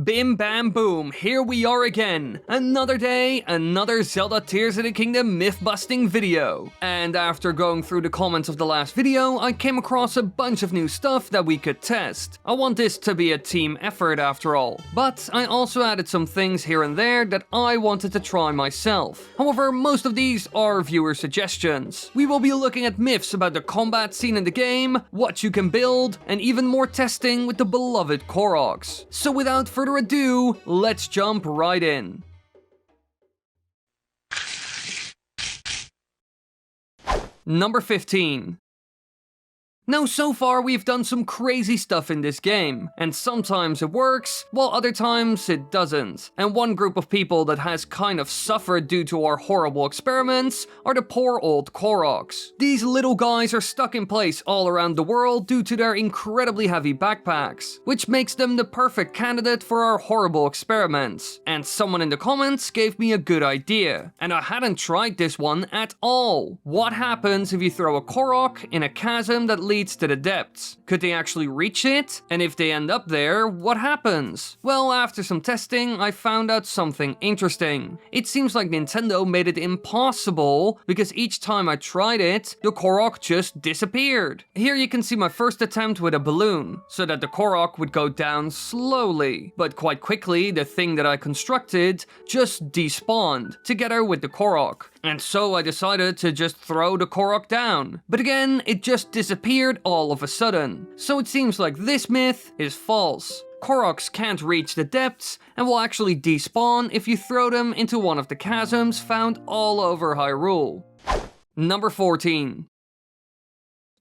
Bim bam boom, here we are again. Another day, another Zelda Tears of the Kingdom myth-busting video. And after going through the comments of the last video, I came across a bunch of new stuff that we could test. I want this to be a team effort after all. But I also added some things here and there that I wanted to try myself. However, most of these are viewer suggestions. We will be looking at myths about the combat scene in the game, what you can build, and even more testing with the beloved Koroks. So without further ado, let's jump right in. Number 15. Now, so far we've done some crazy stuff in this game, and sometimes it works, while other times it doesn't. And one group of people that has kind of suffered due to our horrible experiments are the poor old Koroks. These little guys are stuck in place all around the world due to their incredibly heavy backpacks, which makes them the perfect candidate for our horrible experiments. And someone in the comments gave me a good idea, and I hadn't tried this one at all. What happens if you throw a Korok in a chasm that leads to the depths? Could they actually reach it? And if they end up there, what happens? Well, after some testing, I found out something interesting. It seems like Nintendo made it impossible, because each time I tried it, the Korok just disappeared. Here you can see my first attempt with a balloon, so that the Korok would go down slowly. But quite quickly, the thing that I constructed just despawned, together with the Korok. And so I decided to just throw the Korok down. But again, it just disappeared all of a sudden. So it seems like this myth is false. Koroks can't reach the depths and will actually despawn if you throw them into one of the chasms found all over Hyrule. Number 14.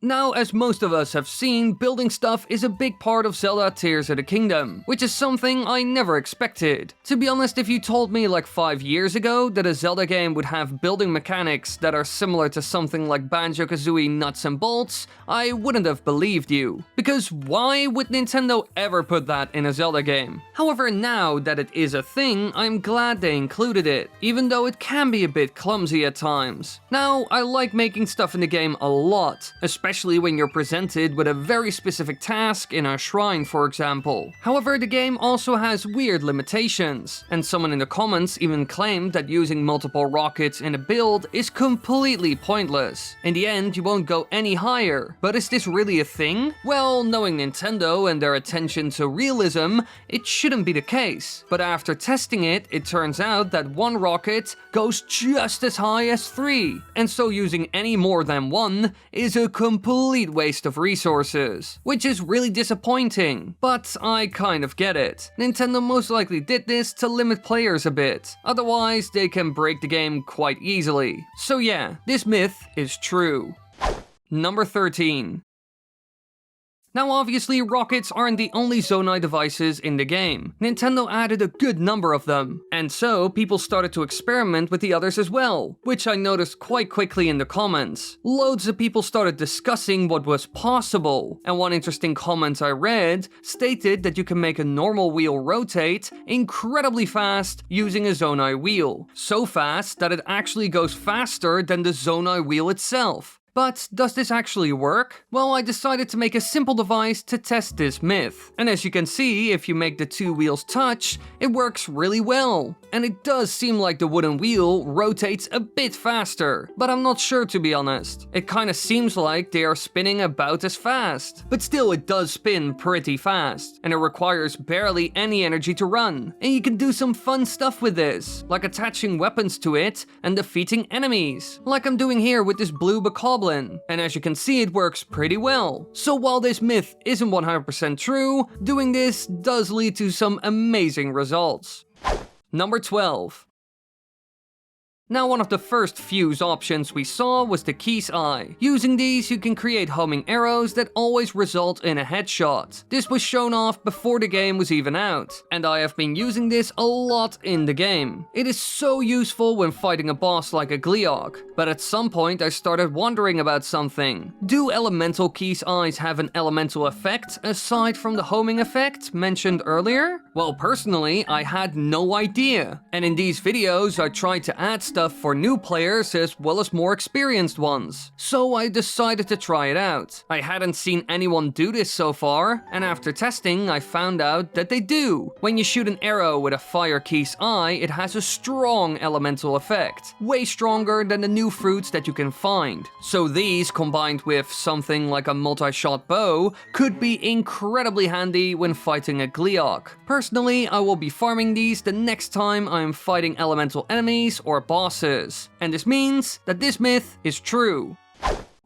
Now, as most of us have seen, building stuff is a big part of Zelda Tears of the Kingdom, which is something I never expected. To be honest, if you told me like 5 years ago that a Zelda game would have building mechanics that are similar to something like Banjo-Kazooie nuts and bolts, I wouldn't have believed you. Because why would Nintendo ever put that in a Zelda game? However, now that it is a thing, I'm glad they included it, even though it can be a bit clumsy at times. Now, I like making stuff in the game a lot, especially when you're presented with a very specific task in a shrine, for example. However, the game also has weird limitations, and someone in the comments even claimed that using multiple rockets in a build is completely pointless. In the end, you won't go any higher. But is this really a thing? Well, knowing Nintendo and their attention to realism, it shouldn't be the case. But after testing it, it turns out that one rocket goes just as high as 3, and so using any more than one is a complete waste of resources, which is really disappointing, but I kind of get it. Nintendo most likely did this to limit players a bit, otherwise they can break the game quite easily. So yeah, this myth is true. Number 13. Now obviously, rockets aren't the only Zonai devices in the game. Nintendo added a good number of them, and so people started to experiment with the others as well, which I noticed quite quickly in the comments. Loads of people started discussing what was possible, and one interesting comment I read stated that you can make a normal wheel rotate incredibly fast using a Zonai wheel. So fast that it actually goes faster than the Zonai wheel itself. But does this actually work? Well, I decided to make a simple device to test this myth. And as you can see, if you make the two wheels touch, it works really well. And it does seem like the wooden wheel rotates a bit faster, but I'm not sure, to be honest. It kinda seems like they are spinning about as fast. But still, it does spin pretty fast, and it requires barely any energy to run. And you can do some fun stuff with this, like attaching weapons to it and defeating enemies, like I'm doing here with this blue bokoblin. And as you can see, it works pretty well. So while this myth isn't 100% true, doing this does lead to some amazing results. Number 12. Now, one of the first fuse options we saw was the Key's Eye. Using these, you can create homing arrows that always result in a headshot. This was shown off before the game was even out, and I have been using this a lot in the game. It is so useful when fighting a boss like a Gleeok, but at some point I started wondering about something. Do elemental Key's Eyes have an elemental effect aside from the homing effect mentioned earlier? Well, personally, I had no idea, and in these videos I tried to add stuff stuff for new players as well as more experienced ones. So I decided to try it out. I hadn't seen anyone do this so far, and after testing I found out that they do. When you shoot an arrow with a fire key's eye, it has a strong elemental effect, way stronger than the new fruits that you can find. So these, combined with something like a multi-shot bow, could be incredibly handy when fighting a Gleeok. Personally, I will be farming these the next time I'm fighting elemental enemies or bosses. And this means that this myth is true.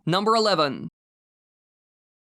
Number 11.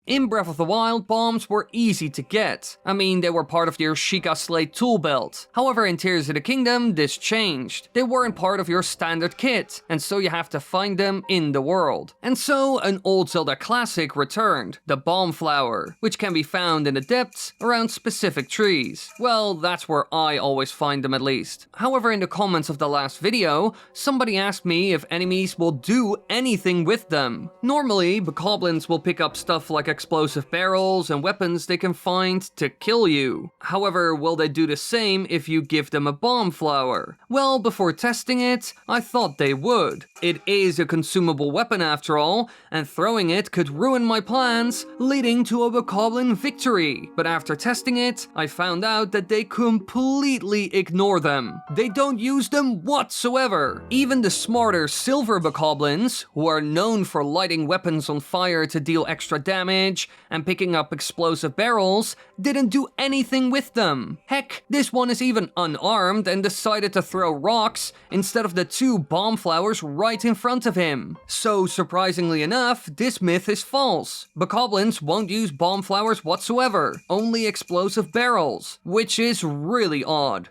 In Breath of the Wild, bombs were easy to get. I mean, they were part of your Sheikah Slate tool belt. However, in Tears of the Kingdom, this changed. They weren't part of your standard kit, and so you have to find them in the world. And so, an old Zelda classic returned, the Bomb Flower, which can be found in the depths around specific trees. Well, that's where I always find them at least. However, in the comments of the last video, somebody asked me if enemies will do anything with them. Normally, bokoblins will pick up stuff like explosive barrels and weapons they can find to kill you. However, will they do the same if you give them a bomb flower? Well, before testing it, I thought they would. It is a consumable weapon after all, and throwing it could ruin my plans, leading to a bokoblin victory. But after testing it, I found out that they completely ignore them. They don't use them whatsoever. Even the smarter silver bokoblins, who are known for lighting weapons on fire to deal extra damage and picking up explosive barrels, didn't do anything with them. Heck, this one is even unarmed and decided to throw rocks instead of the two bomb flowers right in front of him. So surprisingly enough, this myth is false. Bokoblins won't use bomb flowers whatsoever, only explosive barrels, which is really odd.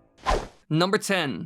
Number 10.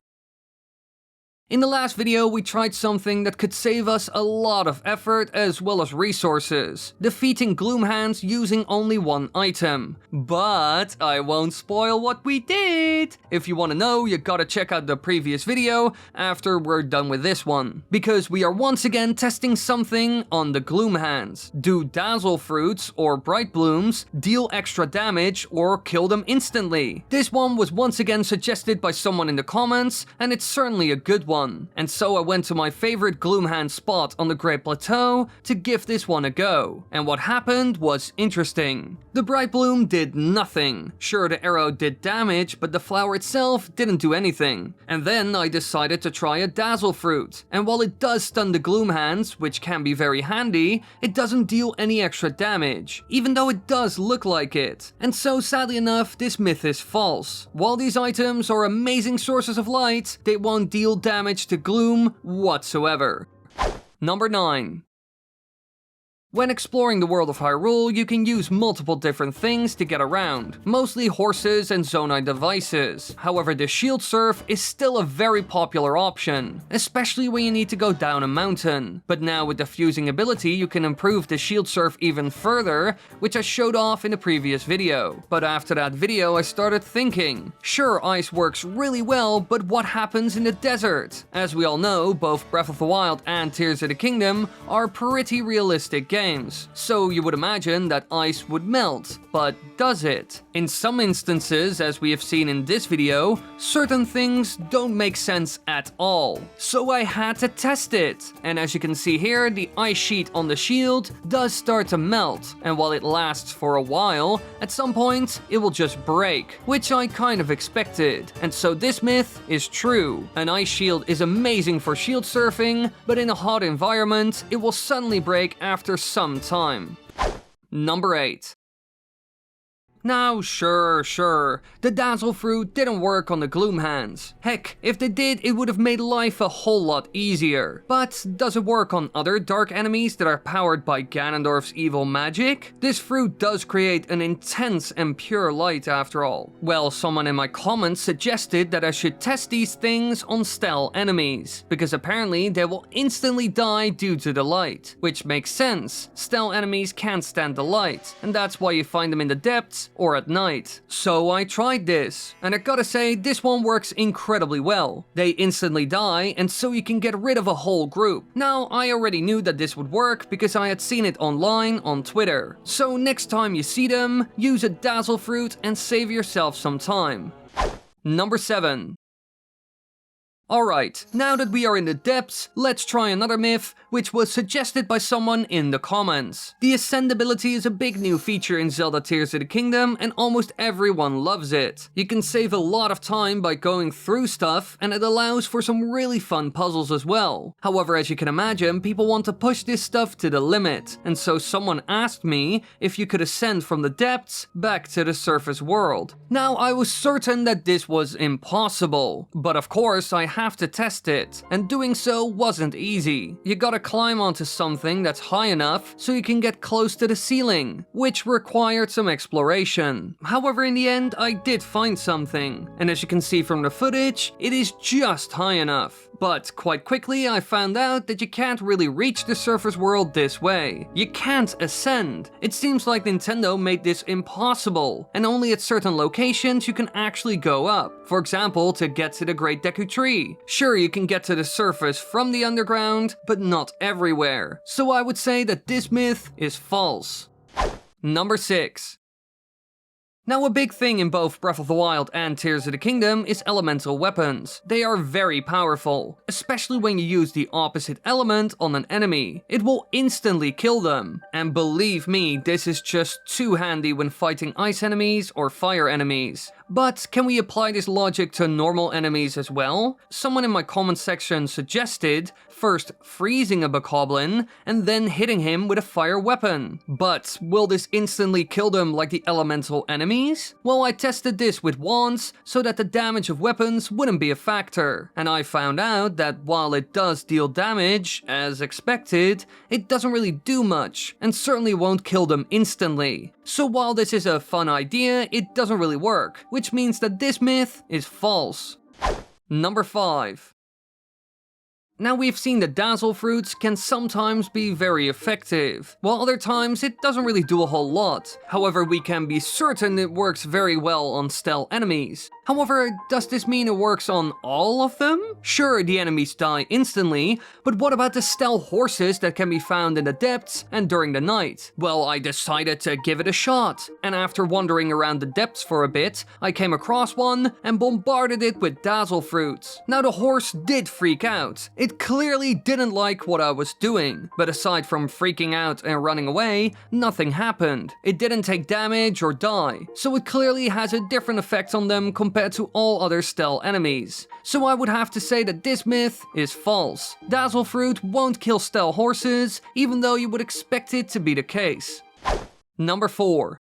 In the last video, we tried something that could save us a lot of effort as well as resources, defeating Gloomhands using only one item. But I won't spoil what we did! If you want to know, you gotta check out the previous video after we're done with this one. Because we are once again testing something on the Gloomhands. Do Dazzle Fruits, or Bright Blooms, deal extra damage or kill them instantly? This one was once again suggested by someone in the comments, and it's certainly a good one. And so I went to my favorite Gloomhand spot on the Great Plateau to give this one a go. And what happened was interesting. The Bright Bloom did nothing. Sure, the arrow did damage, but the flower itself didn't do anything. And then I decided to try a Dazzle Fruit. And while it does stun the Gloomhands, which can be very handy, it doesn't deal any extra damage, even though it does look like it. And so sadly enough, this myth is false. While these items are amazing sources of light, they won't deal damage to gloom whatsoever. Number 9. When exploring the world of Hyrule, you can use multiple different things to get around, mostly horses and Zonai devices. However, the shield surf is still a very popular option, especially when you need to go down a mountain. But now with the fusing ability, you can improve the shield surf even further, which I showed off in the previous video. But after that video, I started thinking, sure, ice works really well, but what happens in the desert? As we all know, both Breath of the Wild and Tears of the Kingdom are pretty realistic games. So you would imagine that ice would melt, but does it? In some instances, as we have seen in this video, certain things don't make sense at all. So I had to test it. And as you can see here, the ice sheet on the shield does start to melt. And while it lasts for a while, at some point it will just break, which I kind of expected. And so this myth is true. An ice shield is amazing for shield surfing, but in a hot environment, it will suddenly break after some time. Number 8. Now, sure, the Dazzle Fruit didn't work on the Gloomhands. Heck, if they did, it would have made life a whole lot easier. But does it work on other dark enemies that are powered by Ganondorf's evil magic? This fruit does create an intense and pure light after all. Well, someone in my comments suggested that I should test these things on stealth enemies, because apparently they will instantly die due to the light. Which makes sense. Stealth enemies can't stand the light, and that's why you find them in the depths or at night. So I tried this, and I gotta say, this one works incredibly well. They instantly die, and so you can get rid of a whole group. Now, I already knew that this would work because I had seen it online on Twitter. So next time you see them, use a Dazzle Fruit and save yourself some time. Number 7. Alright, now that we are in the depths, let's try another myth, which was suggested by someone in the comments. The ascend ability is a big new feature in Zelda Tears of the Kingdom, and almost everyone loves it. You can save a lot of time by going through stuff, and it allows for some really fun puzzles as well. However, as you can imagine, people want to push this stuff to the limit, and so someone asked me if you could ascend from the depths back to the surface world. Now, I was certain that this was impossible, but of course I have to test it, and doing so wasn't easy. You gotta climb onto something that's high enough so you can get close to the ceiling, which required some exploration. However, in the end, I did find something, and as you can see from the footage, it is just high enough. But quite quickly I found out that you can't really reach the surface world this way. You can't ascend. It seems like Nintendo made this impossible, and only at certain locations you can actually go up. For example, to get to the Great Deku Tree. Sure, you can get to the surface from the underground, but not everywhere. So I would say that this myth is false. Number 6. Now, a big thing in both Breath of the Wild and Tears of the Kingdom is elemental weapons. They are very powerful, especially when you use the opposite element on an enemy. It will instantly kill them. And believe me, this is just too handy when fighting ice enemies or fire enemies. But can we apply this logic to normal enemies as well? Someone in my comment section suggested first freezing a bokoblin and then hitting him with a fire weapon. But will this instantly kill them like the elemental enemies? Well, I tested this with wands so that the damage of weapons wouldn't be a factor. And I found out that while it does deal damage, as expected, it doesn't really do much, and certainly won't kill them instantly. So while this is a fun idea, it doesn't really work, which means that this myth is false. Number 5. Now, we've seen that dazzle fruits can sometimes be very effective, while other times it doesn't really do a whole lot. However, we can be certain it works very well on stealth enemies. However, does this mean it works on all of them? Sure, the enemies die instantly, but what about the stealth horses that can be found in the depths and during the night? Well, I decided to give it a shot, and after wandering around the depths for a bit, I came across one and bombarded it with dazzle fruits. Now, the horse did freak out. It clearly didn't like what I was doing, but aside from freaking out and running away, nothing happened. It didn't take damage or die, so it clearly has a different effect on them compared to all other stealth enemies. So I would have to say that this myth is false. Dazzle fruit won't kill stealth horses, even though you would expect it to be the case. Number 4.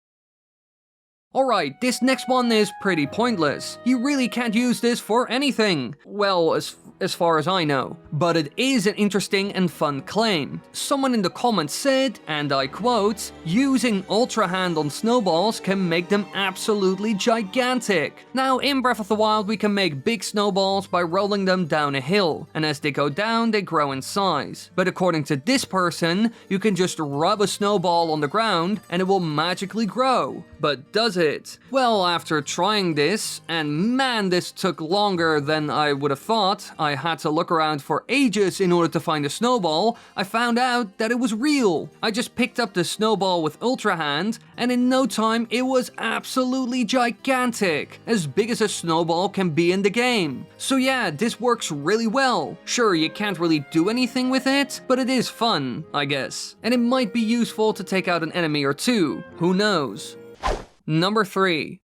Alright, this next one is pretty pointless. You really can't use this for anything. Well, as far as I know. But it is an interesting and fun claim. Someone in the comments said, and I quote, "Using Ultra Hand on snowballs can make them absolutely gigantic." Now, in Breath of the Wild, we can make big snowballs by rolling them down a hill, and as they go down, they grow in size. But according to this person, you can just rub a snowball on the ground, and it will magically grow. But does it? Well, after trying this, and man, this took longer than I would have thought, I had to look around for ages in order to find a snowball, I found out that it was real. I just picked up the snowball with Ultra Hand, and in no time it was absolutely gigantic, as big as a snowball can be in the game. So yeah, this works really well. Sure, you can't really do anything with it, but it is fun, I guess. And it might be useful to take out an enemy or two, who knows. Number 3.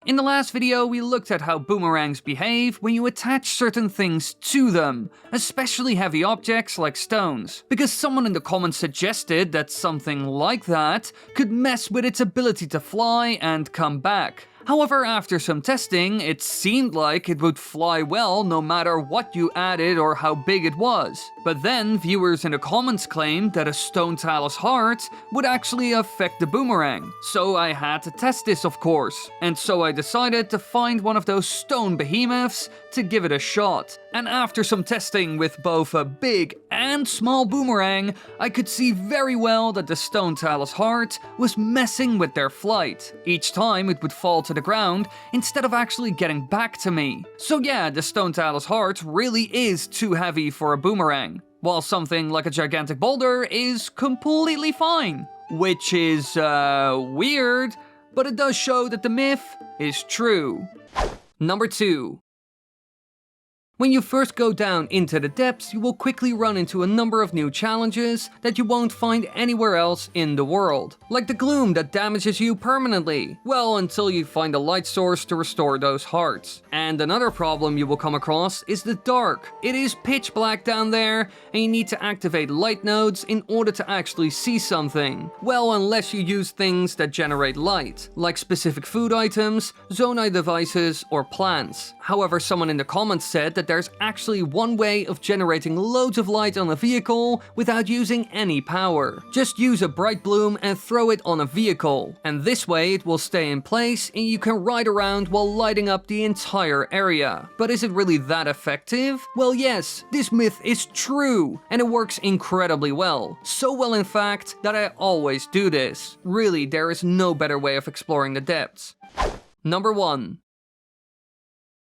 In the last video, we looked at how boomerangs behave when you attach certain things to them, especially heavy objects like stones, because someone in the comments suggested that something like that could mess with its ability to fly and come back. However, after some testing, it seemed like it would fly well no matter what you added or how big it was. But then, viewers in the comments claimed that a stone talus heart would actually affect the boomerang. So I had to test this, of course. And so I decided to find one of those stone behemoths to give it a shot. And after some testing with both a big and small boomerang, I could see very well that the stone talus heart was messing with their flight. Each time it would fall to the ground instead of actually getting back to me. So yeah, the stone talus heart really is too heavy for a boomerang, while something like a gigantic boulder is completely fine. Which is, weird, but it does show that the myth is true. Number 2. When you first go down into the depths, you will quickly run into a number of new challenges that you won't find anywhere else in the world. Like the gloom that damages you permanently. Well, until you find a light source to restore those hearts. And another problem you will come across is the dark. It is pitch black down there, and you need to activate light nodes in order to actually see something. Well, unless you use things that generate light, like specific food items, Zonai devices, or plants. However, someone in the comments said that there's actually one way of generating loads of light on a vehicle without using any power. Just use a bright bloom and throw it on a vehicle, and this way it will stay in place and you can ride around while lighting up the entire area. But is it really that effective? Well, yes, this myth is true, and it works incredibly well. So well, in fact, that I always do this. Really, there is no better way of exploring the depths. Number 1.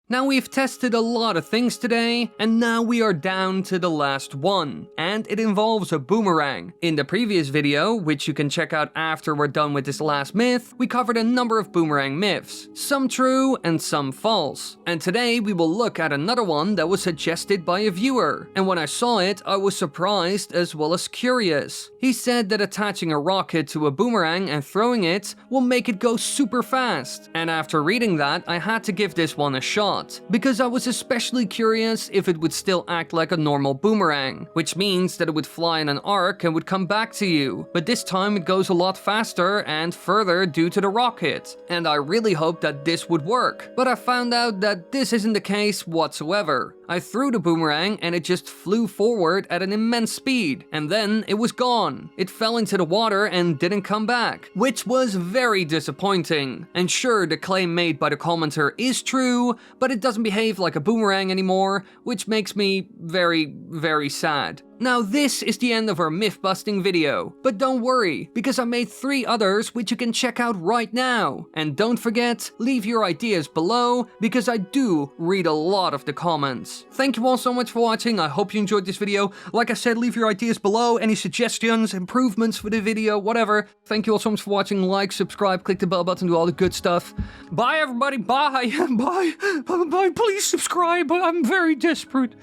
Now we've tested a lot of things today, and now we are down to the last one, and it involves a boomerang. In the previous video, which you can check out after we're done with this last myth, we covered a number of boomerang myths, some true and some false. And today we will look at another one that was suggested by a viewer, and when I saw it, I was surprised as well as curious. He said that attaching a rocket to a boomerang and throwing it will make it go super fast, and after reading that, I had to give this one a shot. Because I was especially curious if it would still act like a normal boomerang, which means that it would fly in an arc and would come back to you, but this time it goes a lot faster and further due to the rocket, and I really hoped that this would work, but I found out that this isn't the case whatsoever. I threw the boomerang and it just flew forward at an immense speed, and then it was gone. It fell into the water and didn't come back, which was very disappointing. And sure, the claim made by the commenter is true, but it doesn't behave like a boomerang anymore, which makes me very, very sad. Now this is the end of our myth-busting video, but don't worry, because I made 3 others which you can check out right now. And don't forget, leave your ideas below, because I do read a lot of the comments. Thank you all so much for watching, I hope you enjoyed this video. Like I said, leave your ideas below, any suggestions, improvements for the video, whatever. Thank you all so much for watching, like, subscribe, click the bell button, do all the good stuff. Bye everybody, bye, bye, please subscribe, I'm very desperate.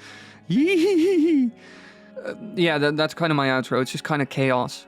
Yeah, that's kind of my outro. It's just kind of chaos.